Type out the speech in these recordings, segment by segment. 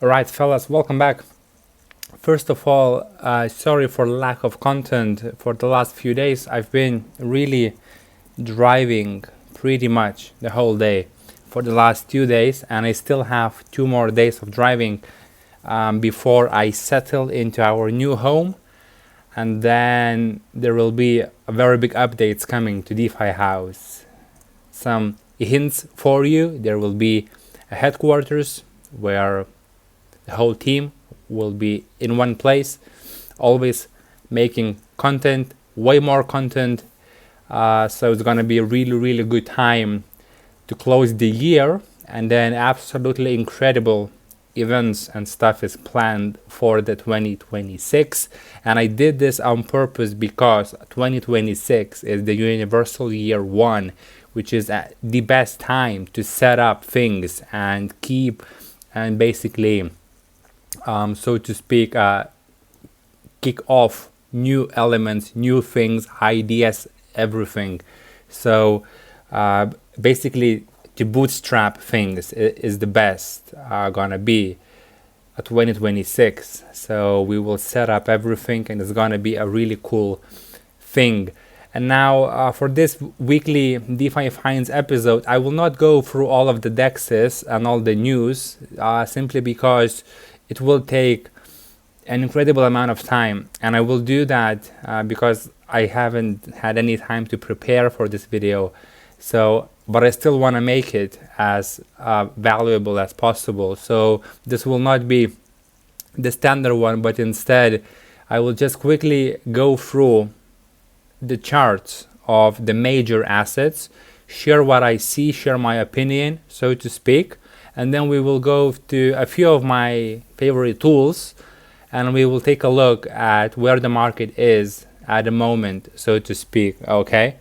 Alright, fellas, welcome back. First of all, sorry for lack of content for the last few days. I've been really driving pretty much the whole day for the last 2 days, and I still have 2 more days of driving before I settle into our new home. And then there will be a very big updates coming to DeFi House. Some hints for you: there will be a headquarters where the whole team will be in one place, always making content, way more content. So it's gonna be a really good time to close the year, and then absolutely incredible events and stuff is planned for the 2026. And I did this on purpose because 2026 is the universal year one, which is the best time to set up things and keep and basically so to speak kick off new elements, new things, ideas, everything. So basically to bootstrap things is the best gonna be 2026. So we will set up everything, and it's gonna be a really cool thing. And now for this weekly DeFi Finds episode, I will not go through all of the dexes and all the news simply because it will take an incredible amount of time, and I will do that because I haven't had any time to prepare for this video. So but I still want to make it as valuable as possible. So this will not be the standard one, but instead I will just quickly go through the charts of the major assets, share what I see, share my opinion, so to speak, and then we will go to a few of my favorite tools, and we will take a look at where the market is at the moment, so to speak. Okay,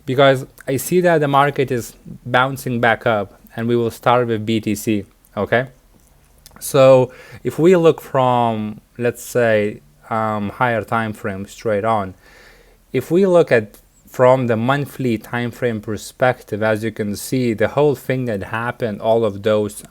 because I see that the market is bouncing back up, and we will start with BTC. Okay, so if we look from, let's say, higher time frame straight on, if we look at from the monthly time frame perspective, as you can see, the whole thing that happened, all of those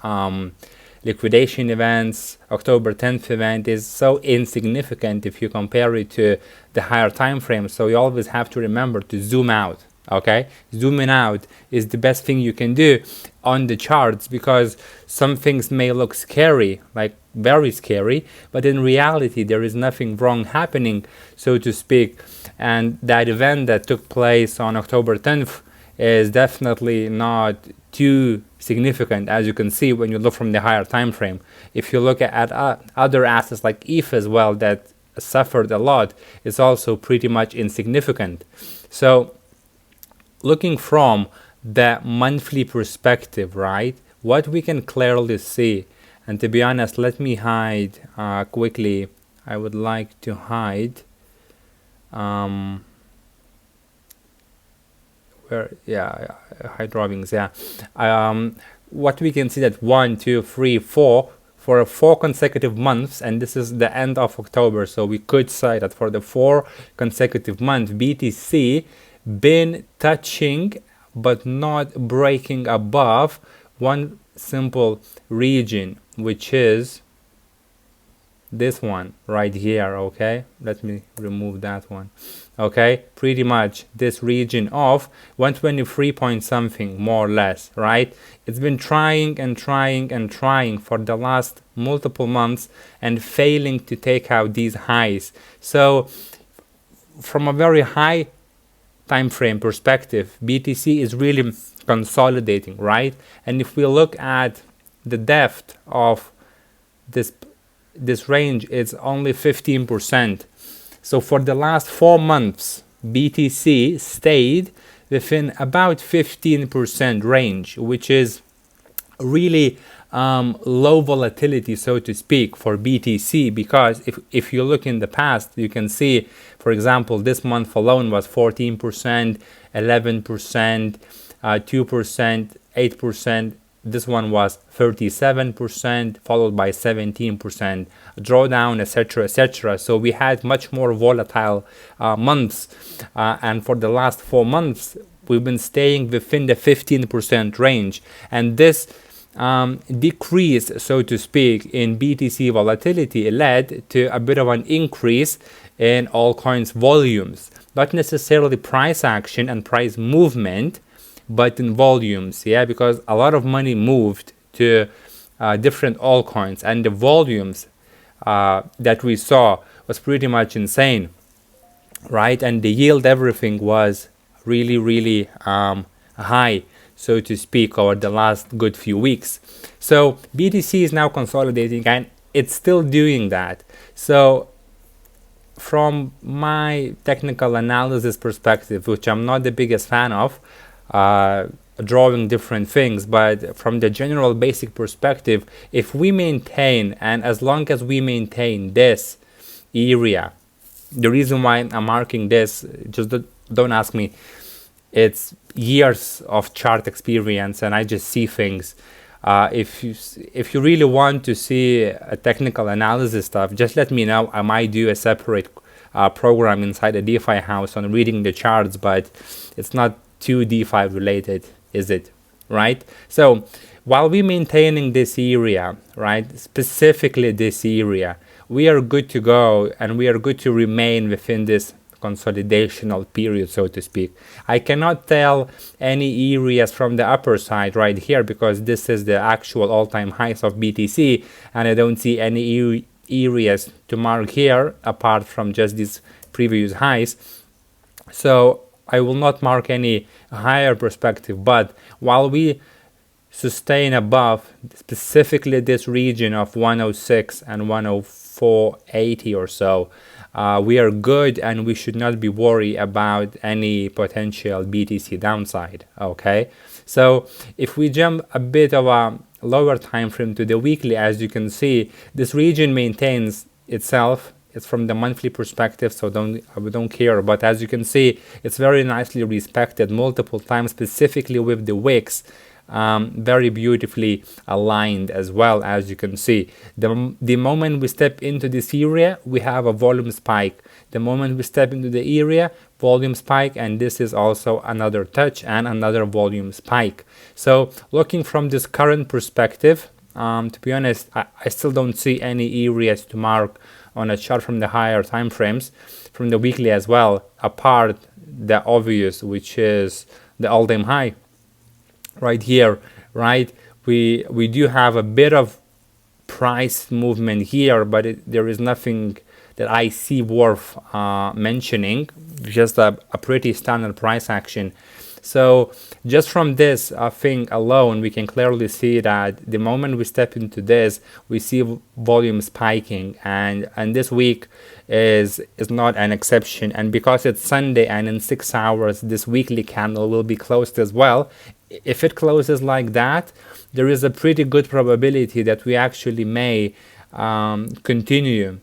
liquidation events, October 10th event, is so insignificant if you compare it to the higher time frame. So you always have to remember to zoom out. Okay, zooming out is the best thing you can do on the charts, because some things may look scary, like very scary, but in reality there is nothing wrong happening, so to speak. And that event that took place on October 10th is definitely not too significant, as you can see when you look from the higher time frame. If you look at other assets like ETH as well that suffered a lot, it's also pretty much insignificant. So looking from the monthly perspective, right, what we can clearly see, and to be honest, let me hide quickly. I would like to hide hide drawings. What we can see that 1, 2, 3, 4 for 4 consecutive months, and this is the end of October, so we could say that for the 4 consecutive months BTC been touching but not breaking above one simple region, which is this one right here. Okay, let me remove that one. Okay, pretty much this region of 123 point something, more or less, right? It's been trying and trying and trying for the last multiple months and failing to take out these highs. So from a very high time frame perspective, BTC is really consolidating, right? And if we look at the depth of this range, it's only 15%. So for the last 4 months, BTC stayed within about 15% range, which is really low volatility, so to speak, for BTC. Because if you look in the past, you can see, for example, this month alone was 14%, 11%, 2%, 8%. This one was 37%, followed by 17% drawdown, etc., etc. So we had much more volatile months, and for the last 4 months we've been staying within the 15% range. And this decrease, so to speak, in BTC volatility led to a bit of an increase in all coins volumes, not necessarily price action and price movement, but in volumes, yeah, because a lot of money moved to different altcoins, and the volumes that we saw was pretty much insane, right? And the yield, everything was really high, so to speak, over the last good few weeks. So BTC is now consolidating, and it's still doing that. So from my technical analysis perspective, which I'm not the biggest fan of, drawing different things, but from the general basic perspective, if we maintain, and as long as we maintain this area, the reason why I'm marking this, just don't ask me, it's years of chart experience, and I just see things. If you really want to see a technical analysis stuff, just let me know. I might do a separate program inside the DeFi house on reading the charts, but it's not too DeFi related, is it? Right? So while we're maintaining this area, right, specifically this area, we are good to go, and we are good to remain within this consolidational period, so to speak. I cannot tell any areas from the upper side right here, because this is the actual all-time highs of BTC, and I don't see any areas to mark here apart from just these previous highs. So I will not mark any higher perspective, but while we sustain above specifically this region of 106 and 104.80 or so, we are good, and we should not be worried about any potential BTC downside. Okay, so if we jump a bit of a lower time frame to the weekly, as you can see, this region maintains itself. It's from the monthly perspective, so we don't care, but as you can see, it's very nicely respected multiple times, specifically with the wicks very beautifully aligned as well, as you can see. The moment we step into this area, we have a volume spike. The moment we step into the area, volume spike, and this is also another touch and another volume spike. So looking from this current perspective, to be honest, I still don't see any areas to mark on a chart from the higher time frames, from the weekly as well, apart the obvious, which is the all-time high right here, right? We do have a bit of price movement here, but there is nothing that I see worth mentioning, just a pretty standard price action. So just from this thing alone, we can clearly see that the moment we step into this, we see volume spiking, and this week is not an exception. And because it's Sunday and in 6 hours, this weekly candle will be closed as well. If it closes like that, there is a pretty good probability that we actually may continue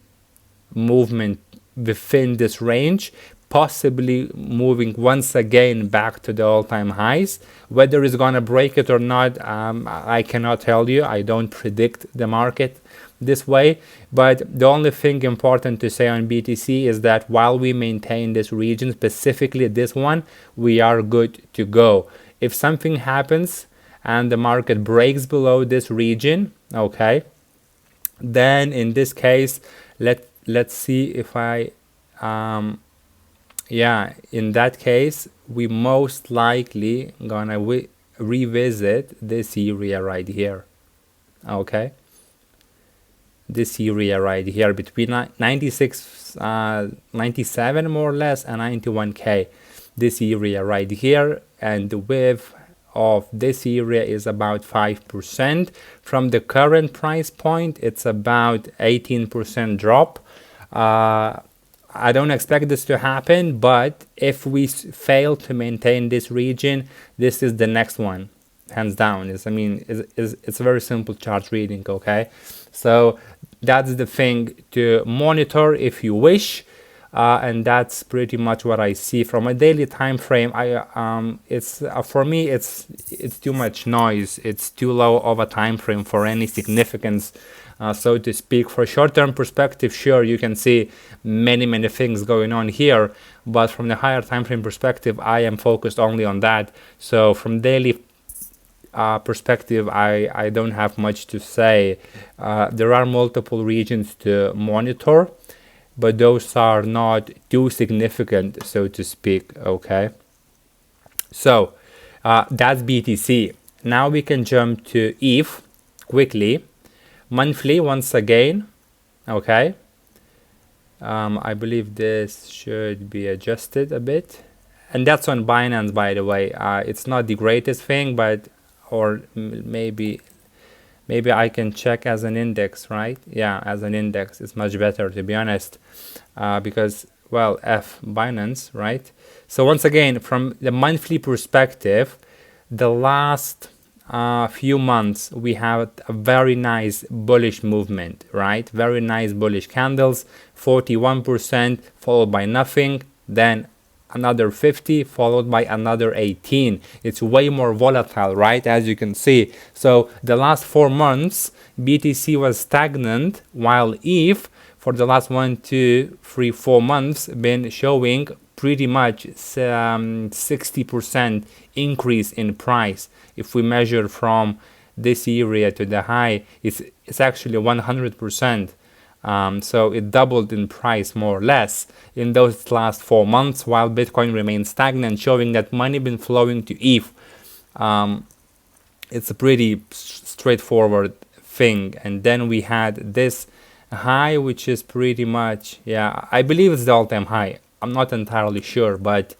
movement within this range, possibly moving once again back to the all-time highs. Whether it's gonna break it or not, I cannot tell you. I don't predict the market this way, but the only thing important to say on BTC is that while we maintain this region, specifically this one, we are good to go. If something happens and the market breaks below this region, okay, then in this case, let's see if I yeah, in that case, we most likely gonna revisit this area right here. Okay, this area right here between 96 97 more or less and 91k, this area right here, and the width of this area is about 5%. From the current price point, it's about 18% drop. I don't expect this to happen, but if we fail to maintain this region, this is the next one, hands down. It's a very simple chart reading, okay? So that's the thing to monitor if you wish, and that's pretty much what I see from a daily time frame. It's for me, it's too much noise. It's too low of a time frame for any significance. So to speak. For short-term perspective, sure, you can see many things going on here, but from the higher time frame perspective, I am focused only on that. So from daily perspective, I don't have much to say. There are multiple regions to monitor, but those are not too significant, so to speak. Okay, so that's BTC. Now we can jump to ETH quickly. Monthly once again. Okay, I believe this should be adjusted a bit, and that's on Binance, by the way. It's not the greatest thing, but or maybe I can check as an index, right? Yeah, as an index it's much better, to be honest, because, well, Binance, right? So once again, from the monthly perspective, the last few months we have a very nice bullish movement, right? Very nice bullish candles, 41% followed by nothing, then another 50 followed by another 18. It's way more volatile, right, as you can see. So the last 4 months BTC was stagnant, while ETH for the last 1, 2, 3, 4 months been showing pretty much 60% increase in price. If we measure from this area to the high, it's actually 100%. So it doubled in price more or less in those last 4 months, while Bitcoin remains stagnant, showing that money been flowing to ETH. It's a pretty straightforward thing. And then we had this high, which is pretty much, yeah, I believe it's the all-time high. I'm not entirely sure, but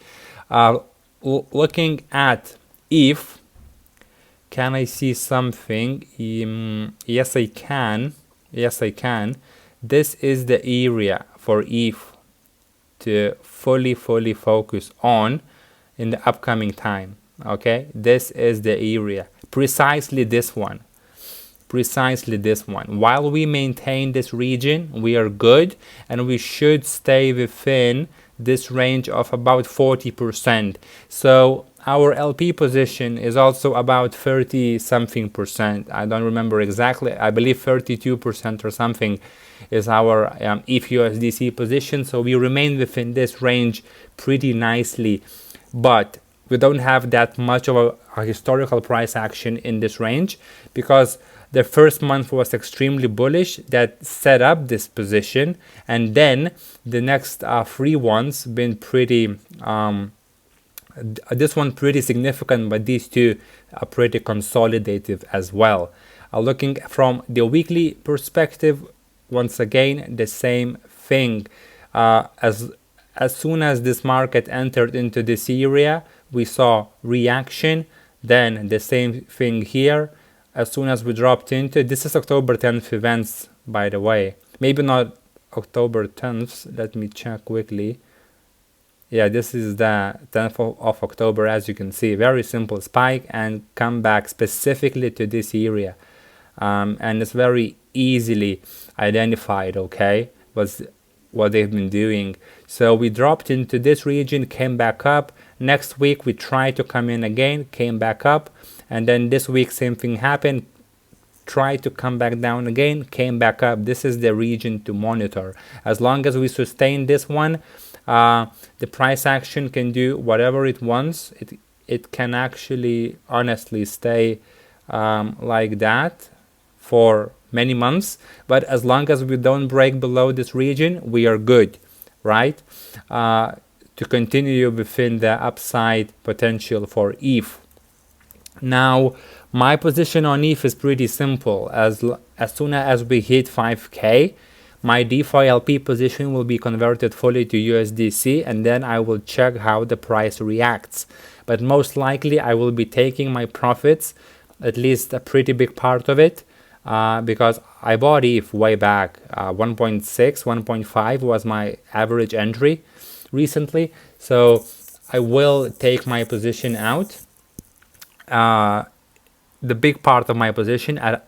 looking at ETH, can I see something? Yes, I can. Yes, I can. This is the area for ETH to fully focus on in the upcoming time. Okay, this is the area, precisely this one. While we maintain this region, we are good, and we should stay within this range of about 40%. So our LP position is also about 30 something percent. I don't remember exactly. I believe 32% or something is our ETH USDC position. So we remain within this range pretty nicely, but we don't have that much of a historical price action in this range, because the first month was extremely bullish that set up this position, and then the next 3 ones been pretty this one pretty significant, but these 2 are pretty consolidative as well. Looking from the weekly perspective, once again the same thing. As soon as this market entered into this area, we saw reaction. Then the same thing here. As soon as we dropped into, this is October 10th events, by the way. Maybe not October 10th. Let me check quickly. Yeah, this is the 10th of October, as you can see. Very simple spike and come back specifically to this area. And it's very easily identified, okay, was what they've been doing. So we dropped into this region, came back up. Next week we tried to come in again, came back up, and then this week same thing happened, tried to come back down again, came back up. This is the region to monitor. As long as we sustain this one, the price action can do whatever it wants. It can actually honestly stay like that for many months, but as long as we don't break below this region, we are good, right? To continue within the upside potential for ETH. Now, my position on ETH is pretty simple. As soon as we hit 5k, my DeFi LP position will be converted fully to USDC, and then I will check how the price reacts. But most likely I will be taking my profits, at least a pretty big part of it, because I bought ETH way back. 1.6, 1.5 was my average entry recently. So I will take my position out, the big part of my position at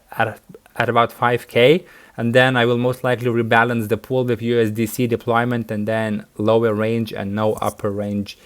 about 5k, and then I will most likely rebalance the pool with USDC deployment, and then lower range and no upper range,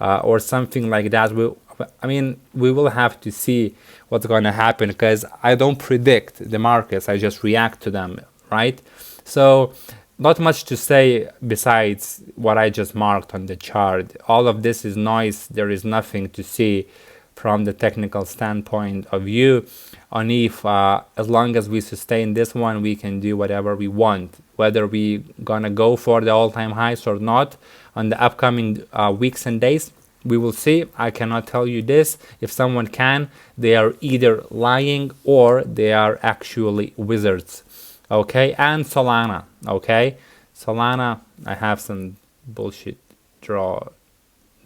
or something like that. We will have to see what's going to happen, because I don't predict the markets, I just react to them, right? So not much to say besides what I just marked on the chart. All of this is noise. There is nothing to see from the technical standpoint of view on if as long as we sustain this one, we can do whatever we want, whether we gonna go for the all-time highs or not on the upcoming weeks and days. We will see. I cannot tell you this. If someone can, they are either lying or they are actually wizards. Okay, and Solana. Okay, Solana, I have some bullshit drawn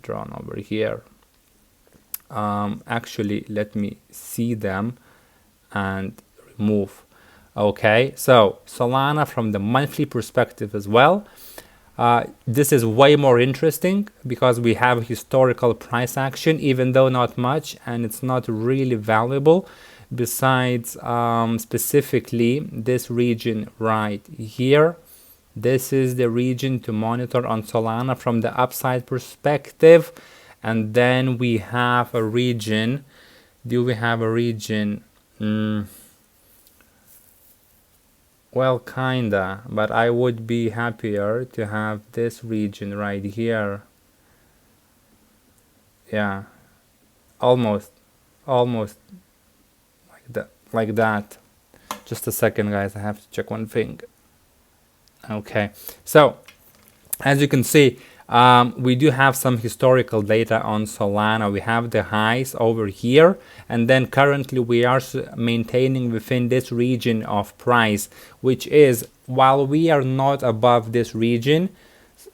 over here. Actually, let me see them and remove. Okay, so Solana from the monthly perspective as well. This is way more interesting because we have historical price action, even though not much, and it's not really valuable. Besides, specifically this region right here, this is the region to monitor on Solana from the upside perspective. And then we have a region. Do we have a region? Well, kinda, but I would be happier to have this region right here. Yeah, almost like that. Just a second, guys, I have to check one thing. Okay, so as you can see, we do have some historical data on Solana. We have the highs over here, and then currently we are maintaining within this region of price, which is, while we are not above this region,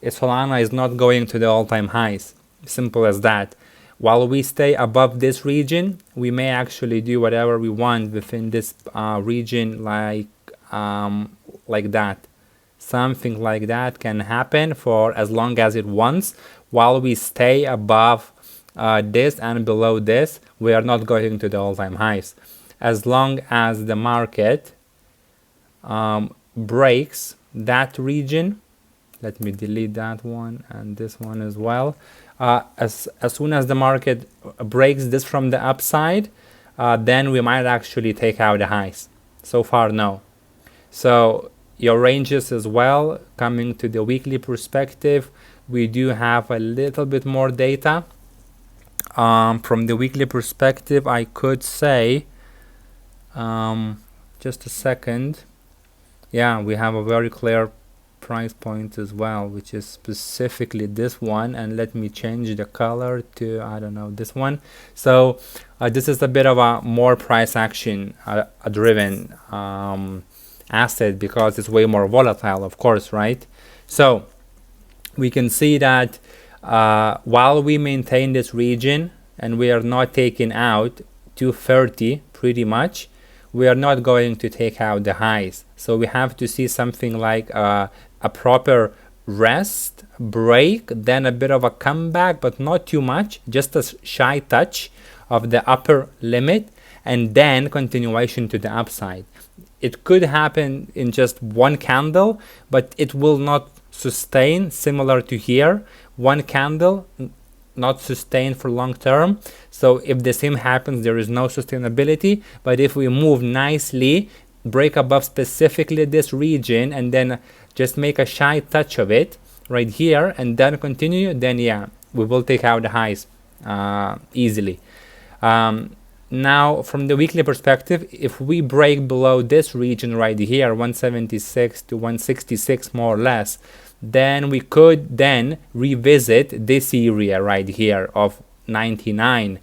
Solana is not going to the all-time highs. Simple as that. While we stay above this region, we may actually do whatever we want within this region, like that. Something like that can happen for as long as it wants. While we stay above this and below this, we are not going to the all-time highs. As long as the market breaks that region, let me delete that one and this one as well. As soon as the market breaks this from the upside, then we might actually take out the highs. So far, no. So your ranges as well, coming to the weekly perspective, we do have a little bit more data. From the weekly perspective, I could say, just a second. Yeah, we have a very clear price point as well, which is specifically this one. And let me change the color to, I don't know, this one. So this is a bit of a more price action driven asset because it's way more volatile, of course, right? So we can see that while we maintain this region and we are not taking out 230 pretty much, we are not going to take out the highs. So we have to see something like a proper rest, break, then a bit of a comeback, but not too much, just a shy touch of the upper limit, and then continuation to the upside. It could happen in just one candle, but it will not sustain, similar to here. One candle, not sustain for long term. So if the same happens, there is no sustainability. But if we move nicely, break above specifically this region, and then just make a shy touch of it right here, and then continue, then yeah, we will take out the highs easily. Now, from the weekly perspective, if we break below this region right here, 176 to 166 more or less, then we could then revisit this area right here of 99.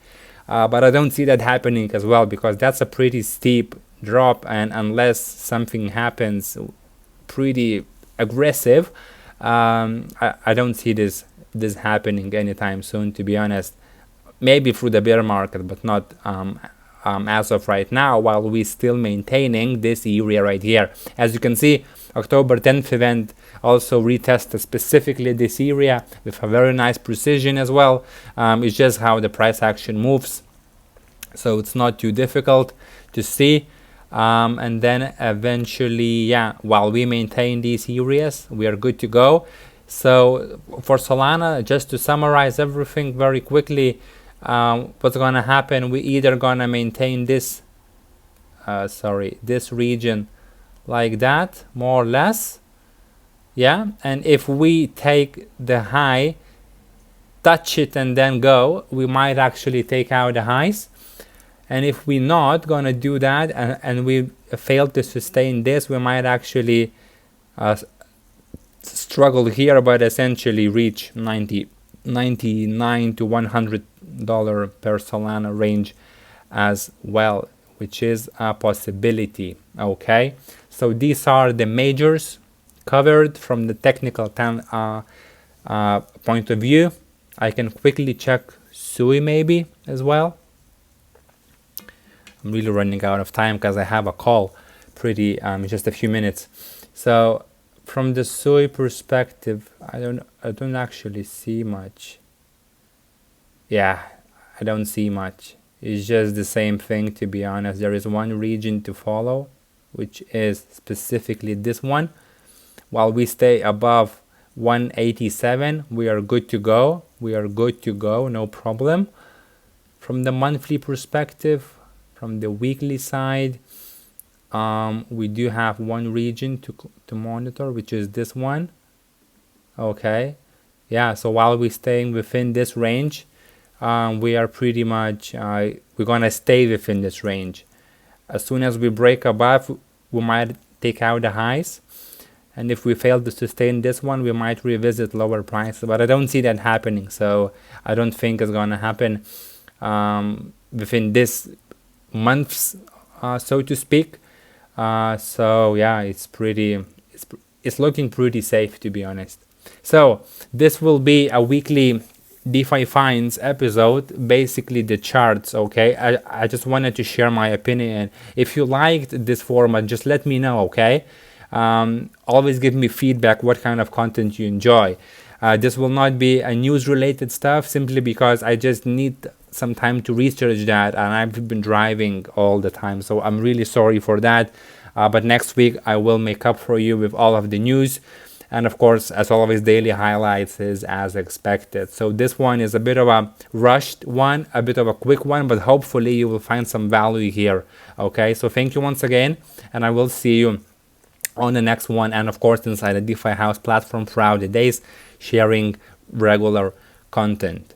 But I don't see that happening as well, because that's a pretty steep drop, and unless something happens pretty aggressive, I don't see this happening anytime soon, to be honest. Maybe through the bear market, but not as of right now, while we still maintaining this area right here. As you can see, October 10th event also retested specifically this area with a very nice precision as well. It's just how the price action moves, so it's not too difficult to see. And then eventually, yeah, while we maintain these areas, we are good to go. So for Solana, just to summarize everything very quickly, what's gonna happen, we either gonna maintain this this region like that, more or less, yeah, and if we take the high touch it and then go, we might actually take out the highs. And if we're not gonna do that and we fail to sustain this, we might actually struggle here, but essentially reach 99 to $100 per Solana range as well, which is a possibility. Okay, so these are the majors covered from the technical point of view. I can quickly check SUI maybe as well. I'm really running out of time because I have a call pretty just a few minutes. So from the SUI perspective, I don't actually see much. Yeah, I don't see much. It's just the same thing, to be honest. There is one region to follow, which is specifically this one. While we stay above 187, we are good to go. We are good to go, no problem. From the monthly perspective, from the weekly side, we do have one region to monitor, which is this one. Okay, yeah, so while we're staying within this range, we are pretty much we're gonna stay within this range. As soon as we break above, we might take out the highs, and if we fail to sustain this one, we might revisit lower prices, but I don't see that happening. So I don't think it's gonna happen within this months, so to speak. So yeah, it's looking pretty safe, to be honest. So this will be a weekly DeFi Finds episode, basically the charts. Okay, I just wanted to share my opinion. If you liked this format, just let me know. Okay, always give me feedback what kind of content you enjoy. This will not be a news related stuff, simply because I just need some time to research that, and I've been driving all the time, so I'm really sorry for that. But next week I will make up for you with all of the news, and of course, as always, daily highlights is as expected. So this one is a bit of a rushed one, a bit of a quick one, but hopefully you will find some value here. Okay, so thank you once again, and I will see you on the next one, and of course inside the DeFi House platform throughout the days, sharing regular content.